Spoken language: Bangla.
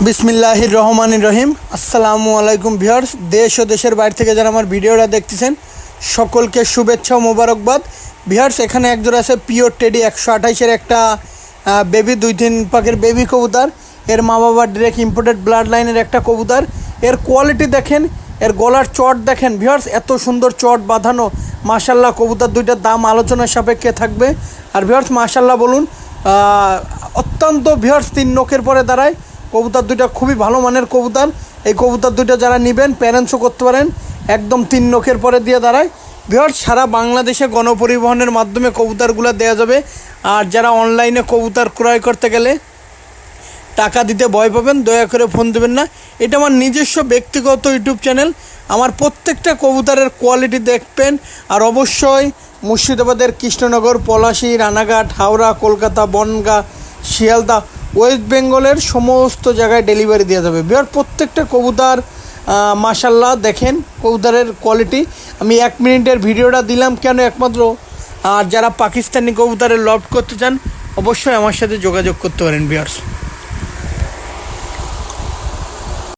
বিসমিল্লাহির রহমানির রহিম। আসসালামু আলাইকুম ভিউয়ার্স, দেশ ও দেশের বাইরে থেকে যারা আমার ভিডিওটা দেখতেছেন সকলকে শুভেচ্ছা ও মোবারকবাদ। ভিউয়ার্স, এখানে একজোড়া আছে পিওর টেডি 128-এর একটা বেবি, 2-3 পাকের বেবি কবুতর। এর মা বাবা ডিরেক্ট ইম্পোর্টেড ব্লাড লাইনের একটা কবুতর। এর কোয়ালিটি দেখেন, এর গলার চট দেখেন ভিউয়ার্স, এত সুন্দর চট বাঁধানো। মাশাল্লাহ, কবুতর দুইটার দাম আলোচনার সাপেক্ষে থাকবে। আর ভিউয়ার্স মাশাল্লাহ বলুন, অত্যন্ত ভিউয়ার্স 3 নখের পরে দাঁড়ায়। কবুতর দুইটা খুবই ভালো মানের কবুতর। এই কবুতর দুইটা যারা নেবেন প্যারেন্টসও করতে পারেন, একদম 3 নখের পরে দিয়ে দাঁড়ায়। ভিউয়ার্স, সারা বাংলাদেশে গণপরিবহনের মাধ্যমে কবুতরগুলো দেওয়া যাবে। আর যারা অনলাইনে কবুতর ক্রয় করতে গেলে টাকা দিতে ভয় পাবেন, দয়া করে ফোন দেবেন না। এটা আমার নিজস্ব ব্যক্তিগত ইউটিউব চ্যানেল। আমার প্রত্যেকটা কবুতরের কোয়ালিটি দেখবেন। আর অবশ্যই মুর্শিদাবাদের কৃষ্ণনগর, পলাশী, রানাঘাট, হাওড়া, কলকাতা, বনগাঁ, শিয়ালদা, ওয়েস্ট বেঙ্গলের সমস্ত জায়গায় ডেলিভারি দেওয়া যাবে। বিহার প্রত্যেকটা কবুতর মাশাল্লাহ দেখেন কবুতরের কোয়ালিটি। আমি 1 মিনিটের ভিডিওটা দিলাম কেন, একমাত্র আর যারা পাকিস্তানি কবুতরের লফট করতে চান অবশ্যই আমার সাথে যোগাযোগ করতে পারেন ভিউয়ার্স।